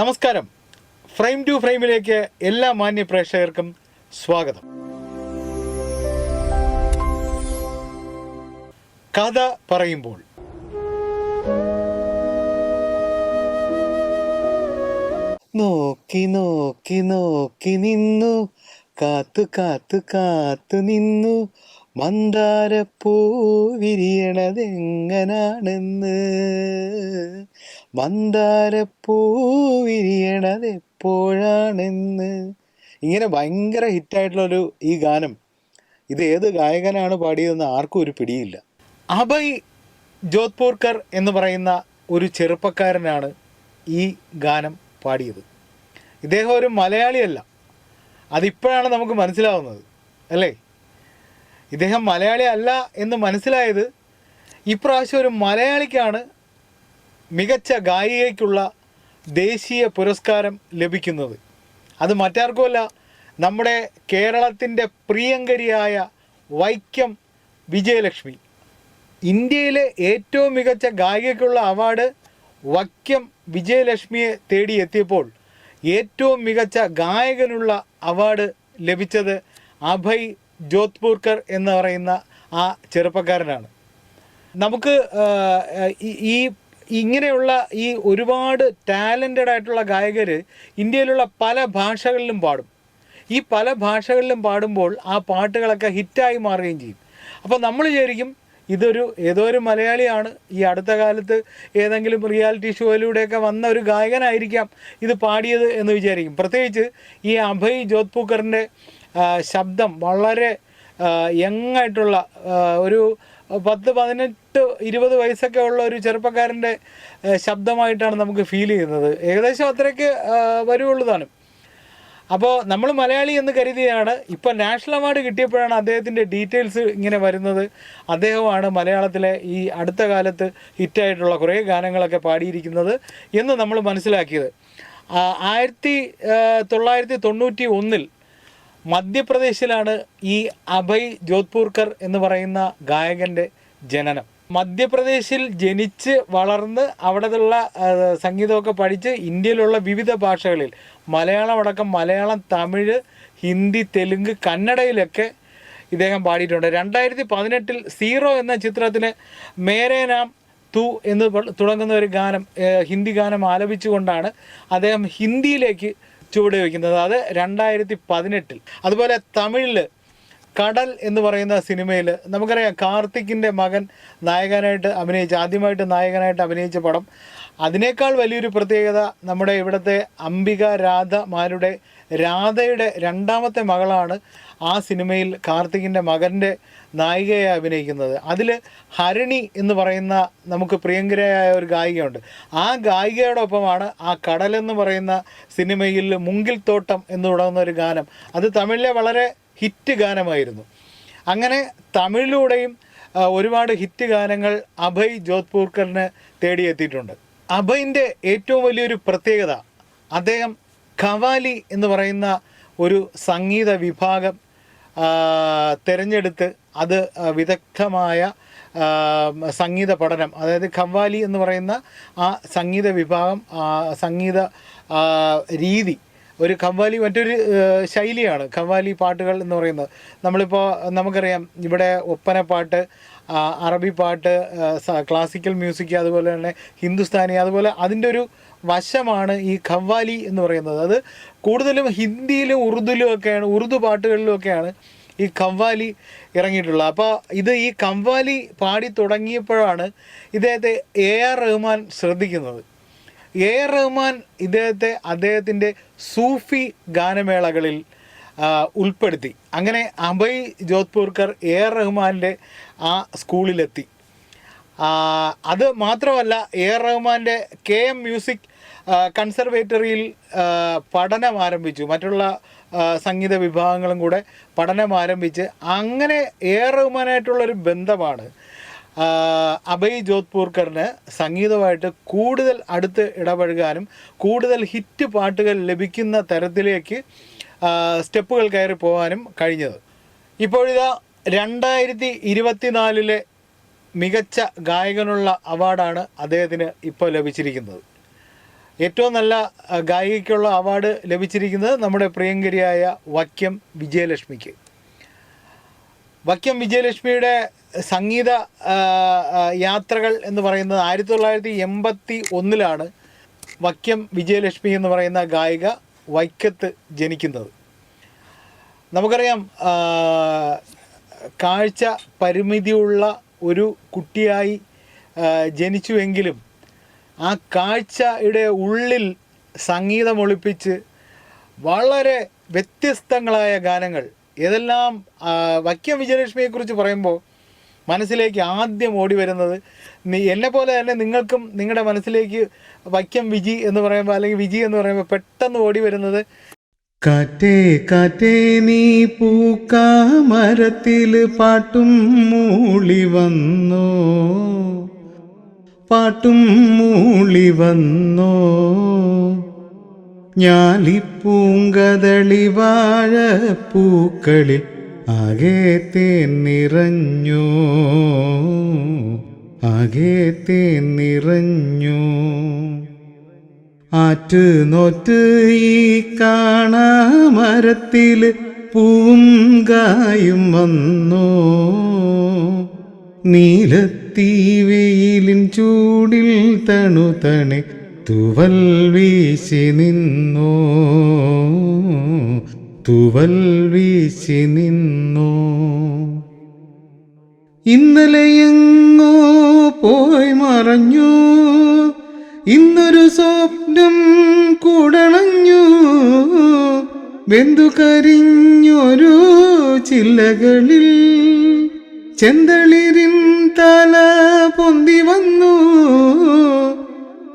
നമസ്കാരം. Frame to ഫ്രെയിമിലേക്ക് എല്ലാ മാന്യ പ്രേക്ഷകർക്കും സ്വാഗതം. കഥ പറയുമ്പോൾ നോക്കി നോക്കി നോക്കി നിന്നു, കാത്തു കാത്തു കാത്തു നിന്നു, മന്ദാരപ്പൂ വിരിയണതെങ്ങനാണെന്ന്, മന്ദാരപ്പൂ വിരിയണതെപ്പോഴാണെന്ന്. ഇങ്ങനെ ഭയങ്കര ഹിറ്റായിട്ടുള്ളൊരു ഈ ഗാനം, ഇത് ഏത് ഗായകനാണ് പാടിയതെന്ന് ആർക്കും ഒരു പിടിയില്ല. അഭയ് ജോധ്പൂർക്കർ എന്ന് പറയുന്ന ഒരു ചെറുപ്പക്കാരനാണ് ഈ ഗാനം പാടിയത്. ഇദ്ദേഹം ഒരു മലയാളിയല്ല, അതിപ്പോഴാണ് നമുക്ക് മനസ്സിലാവുന്നത് അല്ലേ. ഇദ്ദേഹം മലയാളി അല്ല എന്ന് മനസ്സിലായത് ഇപ്രാവശ്യം ഒരു മലയാളിക്കാണ് മികച്ച ഗായികയ്ക്കുള്ള ദേശീയ പുരസ്കാരം ലഭിക്കുന്നത്. അത് മറ്റാർക്കുമല്ല, നമ്മുടെ കേരളത്തിൻ്റെ പ്രിയങ്കരിയായ വൈക്കം വിജയലക്ഷ്മി. ഇന്ത്യയിലെ ഏറ്റവും മികച്ച ഗായികയ്ക്കുള്ള അവാർഡ് വൈക്കം വിജയലക്ഷ്മിയെ തേടിയെത്തിയപ്പോൾ ഏറ്റവും മികച്ച ഗായകനുള്ള അവാർഡ് ലഭിച്ചത് അഭയ് ജോധ്പൂർക്കർ എന്ന് പറയുന്ന ആ ചെറുപ്പക്കാരനാണ്. നമുക്ക് ഈ ഇങ്ങനെയുള്ള ഈ ഒരുപാട് ടാലൻറ്റഡ് ആയിട്ടുള്ള ഗായകർ ഇന്ത്യയിലുള്ള പല ഭാഷകളിലും പാടും. ഈ പല ഭാഷകളിലും പാടുമ്പോൾ ആ പാട്ടുകളൊക്കെ ഹിറ്റായി മാറുകയും ചെയ്യും. അപ്പോൾ നമ്മൾ വിചാരിക്കും ഏതോ ഒരു മലയാളിയാണ് ഈ അടുത്ത കാലത്ത് ഏതെങ്കിലും റിയാലിറ്റി ഷോയിലൂടെയൊക്കെ വന്ന ഒരു ഗായകനായിരിക്കാം ഇത് പാടിയത് എന്ന് വിചാരിക്കും. പ്രത്യേകിച്ച് ഈ അഭയ് ജോധ്പൂർക്കറിൻ്റെ ശബ്ദം വളരെ യങ്ങായിട്ടുള്ള ഒരു 10-18-20 വയസ്സൊക്കെ ഉള്ള ഒരു ചെറുപ്പക്കാരൻ്റെ ശബ്ദമായിട്ടാണ് നമുക്ക് ഫീൽ ചെയ്യുന്നത്. ഏകദേശം അത്രയ്ക്ക് വരുവുള്ളൂ താനും. അപ്പോൾ നമ്മൾ മലയാളി എന്ന് കരുതിയാണ്. ഇപ്പം നാഷണൽ അവാർഡ് കിട്ടിയപ്പോഴാണ് അദ്ദേഹത്തിൻ്റെ ഡീറ്റെയിൽസ് ഇങ്ങനെ വരുന്നത്. അദ്ദേഹമാണ് മലയാളത്തിലെ ഈ അടുത്ത കാലത്ത് ഹിറ്റായിട്ടുള്ള കുറേ ഗാനങ്ങളൊക്കെ പാടിയിരിക്കുന്നത് എന്ന് നമ്മൾ മനസ്സിലാക്കിയത്. 1991 മധ്യപ്രദേശിലാണ് ഈ അഭയ് ജോധ്പൂർക്കർ എന്ന് പറയുന്ന ഗായകൻ്റെ ജനനം. മധ്യപ്രദേശിൽ ജനിച്ച് വളർന്ന് അവിടെയുള്ള സംഗീതമൊക്കെ പഠിച്ച് ഇന്ത്യയിലുള്ള വിവിധ ഭാഷകളിൽ മലയാളം അടക്കം മലയാളം, തമിഴ്, ഹിന്ദി, തെലുങ്ക്, കന്നഡയിലൊക്കെ ഇദ്ദേഹം പാടിയിട്ടുണ്ട്. 2018 സീറോ എന്ന ചിത്രത്തിന് മേരേ നാം തു എന്ന് തുടങ്ങുന്ന ഒരു ഗാനം, ഹിന്ദി ഗാനം ആലപിച്ചുകൊണ്ടാണ് അദ്ദേഹം ഹിന്ദിയിലേക്ക് ചുവട് വയ്ക്കുന്നത്. അത് 2018. അതുപോലെ തമിഴിൽ കടൽ എന്ന് പറയുന്ന സിനിമയിൽ നമുക്കറിയാം കാർത്തിക്കിൻ്റെ മകൻ ആദ്യമായിട്ട് നായകനായിട്ട് അഭിനയിച്ച പടം. അതിനേക്കാൾ വലിയൊരു പ്രത്യേകത നമ്മുടെ ഇവിടുത്തെ അംബിക രാധമാരുടെ രാധയുടെ രണ്ടാമത്തെ മകളാണ് ആ സിനിമയിൽ കാർത്തിക്കിൻ്റെ മകൻ്റെ നായികയെ അഭിനയിക്കുന്നത്. അതിൽ ഹരിണി എന്ന് പറയുന്ന നമുക്ക് പ്രിയങ്കരയായ ഒരു ഗായികയുണ്ട്. ആ ഗായികയോടൊപ്പമാണ് ആ കടലെന്ന് പറയുന്ന സിനിമയിൽ മുങ്കിൽ തോട്ടം എന്ന് തുടങ്ങുന്ന ഒരു ഗാനം. അത് തമിഴിലെ വളരെ ഹിറ്റ് ഗാനമായിരുന്നു. അങ്ങനെ തമിഴിലൂടെയും ഒരുപാട് ഹിറ്റ് ഗാനങ്ങൾ അഭയ് ജോധ്പൂർക്കറിന് തേടിയെത്തിയിട്ടുണ്ട്. അഭയിൻ്റെ ഏറ്റവും വലിയൊരു പ്രത്യേകത, അദ്ദേഹം ഖവാലി എന്ന് പറയുന്ന ഒരു സംഗീത വിഭാഗം തിരഞ്ഞെടുത്ത് അത് വിദഗ്ധമായ സംഗീത പഠനം, അതായത് ഖവാലി എന്ന് പറയുന്ന ആ സംഗീത വിഭാഗം, സംഗീത രീതി, ഒരു ഖവാലി മറ്റൊരു ശൈലിയാണ് ഖവാലി പാട്ടുകൾ എന്ന് പറയുന്നത്. നമ്മളിപ്പോൾ നമുക്കറിയാം ഇവിടെ ഒപ്പനപ്പാട്ട്, അറബി പാട്ട്, ക്ലാസിക്കൽ മ്യൂസിക്, അതുപോലെ തന്നെ ഹിന്ദുസ്ഥാനി, അതുപോലെ അതിൻ്റെ ഒരു വശമാണ് ഈ ഖവാലി എന്ന് പറയുന്നത്. അത് കൂടുതലും ഹിന്ദിയിലും ഉറുദു പാട്ടുകളിലുമൊക്കെയാണ് ഈ ഖവാലി ഇറങ്ങിയിട്ടുള്ളത്. അപ്പോൾ ഈ ഖവാലി പാടി തുടങ്ങിയപ്പോഴാണ് ഇദ്ദേഹത്തെ AR റഹ്മാൻ ശ്രദ്ധിക്കുന്നത്. AR റഹ്മാൻ അദ്ദേഹത്തിൻ്റെ സൂഫി ഗാനമേളകളിൽ ഉൾപ്പെടുത്തി. അങ്ങനെ അഭയ് ജോധ്പൂർക്കർ AR റഹ്മാൻ്റെ ആ സ്കൂളിലെത്തി. അത് മാത്രമല്ല, AR റഹ്മാൻ്റെ KM മ്യൂസിക് കൺസർവേറ്ററിയിൽ പഠനം ആരംഭിച്ചു. മറ്റുള്ള സംഗീത വിഭാഗങ്ങളും കൂടെ പഠനം ആരംഭിച്ച് അങ്ങനെ AR റഹ്മാനായിട്ടുള്ളൊരു ബന്ധമാണ് അഭയ് ജോധ്പൂർക്കറിന് സംഗീതമായിട്ട് കൂടുതൽ അടുത്ത് ഇടപഴകാനും കൂടുതൽ ഹിറ്റ് പാട്ടുകൾ ലഭിക്കുന്ന തരത്തിലേക്ക് സ്റ്റെപ്പുകൾ കയറി പോകാനും കഴിഞ്ഞത്. ഇപ്പോഴിതാ 2024 മികച്ച ഗായകനുള്ള അവാർഡാണ് അദ്ദേഹത്തിന് ഇപ്പോൾ ലഭിച്ചിരിക്കുന്നത്. ഏറ്റവും നല്ല ഗായികയ്ക്കുള്ള അവാർഡ് ലഭിച്ചിരിക്കുന്നത് നമ്മുടെ പ്രിയങ്കരിയായ വക്കം വിജയലക്ഷ്മിക്ക്. വക്കം വിജയലക്ഷ്മിയുടെ സംഗീത യാത്രകൾ എന്ന് പറയുന്നത് 1981 വക്കം വിജയലക്ഷ്മി എന്ന് പറയുന്ന ഗായിക വൈക്കത്ത് ജനിക്കുന്നത്. നമുക്കറിയാം, കാഴ്ച പരിമിതിയുള്ള ഒരു കുട്ടിയായി ജനിച്ചുവെങ്കിലും ആ കാഴ്ചയുടെ ഉള്ളിൽ സംഗീതമൊളിപ്പിച്ച് വളരെ വ്യത്യസ്തങ്ങളായ ഗാനങ്ങൾ. ഏതെല്ലാം വക്കം വിജയലക്ഷ്മിയെക്കുറിച്ച് പറയുമ്പോൾ മനസ്സിലേക്ക് ആദ്യം ഓടി വരുന്നത്, എന്നെപ്പോലെ തന്നെ നിങ്ങൾക്കും നിങ്ങളുടെ മനസ്സിലേക്ക് വക്കം വിജി എന്ന് പറയുമ്പോൾ അല്ലെങ്കിൽ വിജി എന്ന് പറയുമ്പോൾ പെട്ടെന്ന് ഓടി വരുന്നത്, കാറ്റേ കാറ്റേ നീ പൂക്കാമരത്തിൽ പാട്ടും മൂളി വന്നോ, പാട്ടും മൂളി വന്നോ, ഞാലിപ്പൂങ്കദളി വാഴപ്പൂക്കളിൽ ആകെ തേൻ നിറഞ്ഞോ, ആകെ തേൻ നിറഞ്ഞോ, ആറ്റ് നോറ്റ് ഈ കാണാമരത്തിൽ പൂവും കായും വന്നോ, നീലത്തീ വെയിലിൻ ചൂടിൽ തണുതണെ തുവൽ വീശി നിന്നോ, തുവൽ വീശി നിന്നോ, ഇന്നലെയെങ്ങോ പോയി മറഞ്ഞു, ഇന്നൊരു സ്വപ്നം കൂടണഞ്ഞു, വെന്തു കരിഞ്ഞൊരു ചില്ലകളിൽ ചെന്തളിരിൻ തല പൊന്തി വന്നു,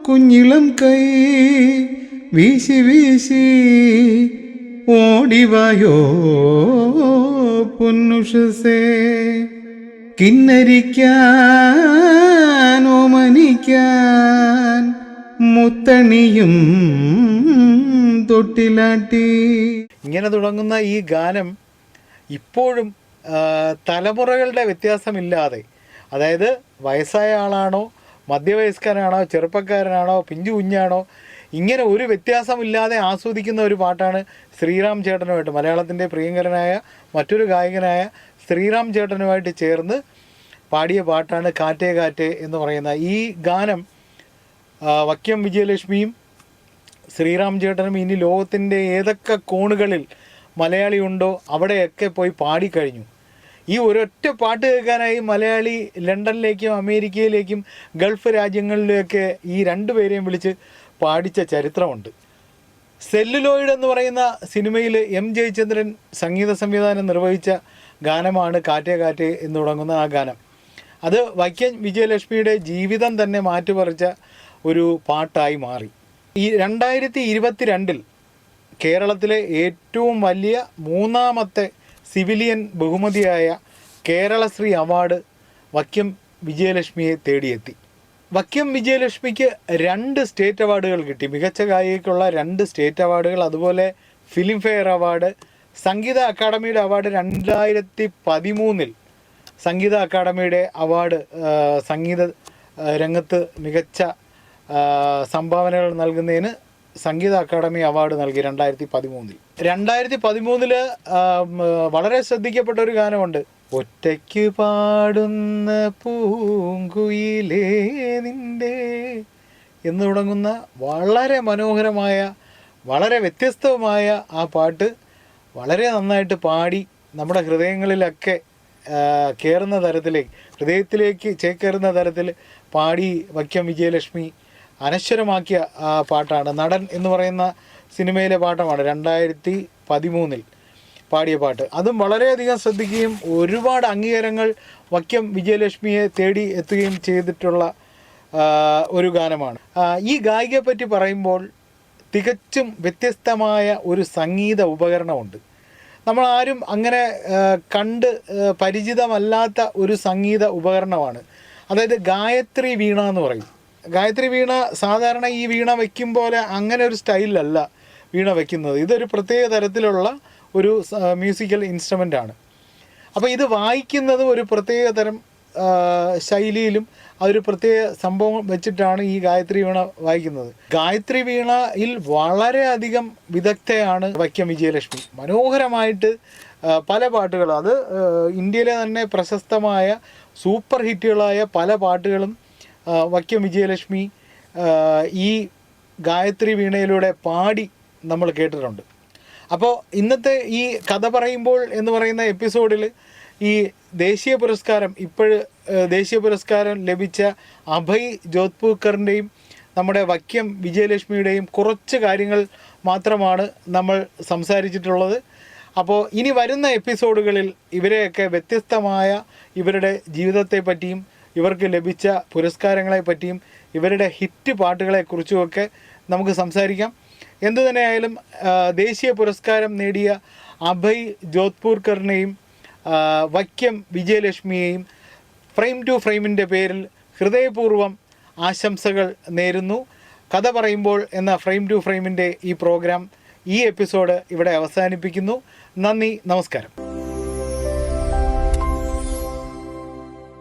കുഞ്ഞിളം കൈ വീശി വീശി ഓടിവായോ പൊന്നുഷസേ, കിന്നരിക്കാൻ ഓമനിക്കാൻ മുത്തണിയും തൊട്ടിലാട്ടി. ഇങ്ങനെ തുടങ്ങുന്ന ഈ ഗാനം ഇപ്പോഴും തലമുറകളുടെ വ്യത്യാസമില്ലാതെ, അതായത് വയസ്സായ ആളാണോ മധ്യവയസ്കനാണോ ചെറുപ്പക്കാരനാണോ പിഞ്ചു കുഞ്ഞാണോ, ഇങ്ങനെ ഒരു വ്യത്യാസമില്ലാതെ ആസ്വദിക്കുന്ന ഒരു പാട്ടാണ് ശ്രീറാം ചേട്ടനുമായിട്ട്, മലയാളത്തിൻ്റെ പ്രിയങ്കരനായ മറ്റൊരു ഗായകനായ ശ്രീറാം ചേട്ടനുമായിട്ട് ചേർന്ന് പാടിയ പാട്ടാണ് കാറ്റേ കാറ്റേ എന്ന് പറയുന്ന ഈ ഗാനം. വക്കം വിജയലക്ഷ്മിയും ശ്രീറാം ചേട്ടനും ഇനി ലോകത്തിൻ്റെ ഏതൊക്കെ കോണുകളിൽ മലയാളി ഉണ്ടോ അവിടെയൊക്കെ പോയി പാടിക്കഴിഞ്ഞു. ഈ ഒരൊറ്റ പാട്ട് കേൾക്കാനായി മലയാളി ലണ്ടനിലേക്കും അമേരിക്കയിലേക്കും ഗൾഫ് രാജ്യങ്ങളിലേക്കൊക്കെ ഈ രണ്ടുപേരെയും വിളിച്ച് പാടിച്ച ചരിത്രമുണ്ട്. സെല്ലുലോയിഡ് എന്ന് പറയുന്ന സിനിമയിൽ എം ജയചന്ദ്രൻ സംഗീത സംവിധാനം നിർവഹിച്ച ഗാനമാണ് കാറ്റേ കാറ്റേ എന്ന് തുടങ്ങുന്ന ആ ഗാനം. അത് വക്കം വിജയലക്ഷ്മിയുടെ ജീവിതം തന്നെ മാറ്റിമറിച്ച ഒരു പാട്ടായി മാറി. ഈ 2022 കേരളത്തിലെ ഏറ്റവും വലിയ 3ാമത്തെ സിവിലിയൻ ബഹുമതിയായ കേരളശ്രീ അവാർഡ് വക്കം വിജയലക്ഷ്മിയെ തേടിയെത്തി. വക്കം വിജയലക്ഷ്മിക്ക് 2 സ്റ്റേറ്റ് അവാർഡുകൾ കിട്ടി. മികച്ച ഗായികയ്ക്കുള്ള 2 സ്റ്റേറ്റ് അവാർഡുകൾ, അതുപോലെ ഫിലിം ഫെയർ അവാർഡ്, സംഗീത അക്കാദമിയുടെ അവാർഡ് 2013 സംഗീത അക്കാദമിയുടെ അവാർഡ് സംഗീത രംഗത്ത് മികച്ച സംഭാവനകൾ നൽകുന്നതിന് സംഗീത അക്കാദമി അവാർഡ് നൽകി 2013. വളരെ ശ്രദ്ധിക്കപ്പെട്ട ഒരു ഗാനമുണ്ട്, ഒറ്റയ്ക്ക് പാടുന്ന പൂങ്കുയിലേ നിൻ്റെ എന്ന് തുടങ്ങുന്ന വളരെ മനോഹരമായ വളരെ വ്യത്യസ്തവുമായ ആ പാട്ട് വളരെ നന്നായിട്ട് പാടി നമ്മുടെ ഹൃദയങ്ങളിലൊക്കെ കയറുന്ന തരത്തിലേക്ക്, ഹൃദയത്തിലേക്ക് ചേക്കേറുന്ന തരത്തിൽ പാടി വക്കം വിജയലക്ഷ്മി അനശ്വരമാക്കിയ ആ പാട്ടാണ്. നടൻ എന്ന് പറയുന്ന സിനിമയിലെ പാട്ടമാണ് 2013 പാടിയ പാട്ട്. അതും വളരെയധികം ശ്രദ്ധിക്കുകയും ഒരുപാട് അംഗീകാരങ്ങൾ വക്കം വിജയലക്ഷ്മിയെ തേടി എത്തുകയും ചെയ്തിട്ടുള്ള ഒരു ഗാനമാണ്. ഈ ഗായികയെ പറ്റി പറയുമ്പോൾ തികച്ചും വ്യത്യസ്തമായ ഒരു സംഗീത ഉപകരണമുണ്ട്. നമ്മളാരും അങ്ങനെ കണ്ട് പരിചിതമല്ലാത്ത ഒരു സംഗീത ഉപകരണമാണ്. അതായത് ഗായത്രി വീണ എന്ന് പറയും. ഗായത്രി വീണ സാധാരണ ഈ വീണ വയ്ക്കും പോലെ അങ്ങനെ ഒരു സ്റ്റൈലിലല്ല വീണ വയ്ക്കുന്നത്. ഇതൊരു പ്രത്യേക തരത്തിലുള്ള ഒരു മ്യൂസിക്കൽ ഇൻസ്ട്രുമെൻ്റാണ്. അപ്പോൾ ഇത് വായിക്കുന്നത് ഒരു പ്രത്യേക തരം ശൈലിയിലും അതൊരു പ്രത്യേക സംഭവം വെച്ചിട്ടാണ് ഈ ഗായത്രി വീണ വായിക്കുന്നത്. ഗായത്രി വീണയിൽ വളരെയധികം വിദഗ്ധയാണ് വൈക്കം വിജയലക്ഷ്മി. മനോഹരമായിട്ട് പല പാട്ടുകളും, അത് ഇന്ത്യയിലെ തന്നെ പ്രശസ്തമായ സൂപ്പർ ഹിറ്റുകളായ പല പാട്ടുകളും വൈക്കം വിജയലക്ഷ്മി ഈ ഗായത്രി വീണയിലൂടെ പാടി നമ്മൾ കേട്ടിട്ടുണ്ട്. അപ്പോൾ ഇന്നത്തെ ഈ കഥ പറയുമ്പോൾ എന്ന് പറയുന്ന എപ്പിസോഡിൽ ഈ ദേശീയ പുരസ്കാരം ദേശീയ പുരസ്കാരം ലഭിച്ച അഭയ് ജോധ്പൂർക്കറിൻ്റെയും നമ്മുടെ വൈക്കം വിജയലക്ഷ്മിയുടെയും കുറച്ച് കാര്യങ്ങൾ മാത്രമാണ് നമ്മൾ സംസാരിച്ചിട്ടുള്ളത്. അപ്പോൾ ഇനി വരുന്ന എപ്പിസോഡുകളിൽ ഇവരെയൊക്കെ വ്യത്യസ്തമായ ഇവരുടെ ജീവിതത്തെ പറ്റിയും ഇവർക്ക് ലഭിച്ച പുരസ്കാരങ്ങളെ പറ്റിയും ഇവരുടെ ഹിറ്റ് പാട്ടുകളെക്കുറിച്ചുമൊക്കെ നമുക്ക് സംസാരിക്കാം. എന്തു തന്നെയായാലും ദേശീയ പുരസ്കാരം നേടിയ അഭയ് ജോധ്പൂർക്കറിനെയും വൈക്കം വിജയലക്ഷ്മിയെയും ഫ്രെയിം ടു ഫ്രെയിമിൻ്റെ പേരിൽ ഹൃദയപൂർവ്വം ആശംസകൾ നേരുന്നു. കഥ പറയുമ്പോൾ എന്ന ഫ്രെയിം ടു ഫ്രെയിമിൻ്റെ ഈ പ്രോഗ്രാം, ഈ എപ്പിസോഡ് ഇവിടെ അവസാനിപ്പിക്കുന്നു. നന്ദി, നമസ്കാരം.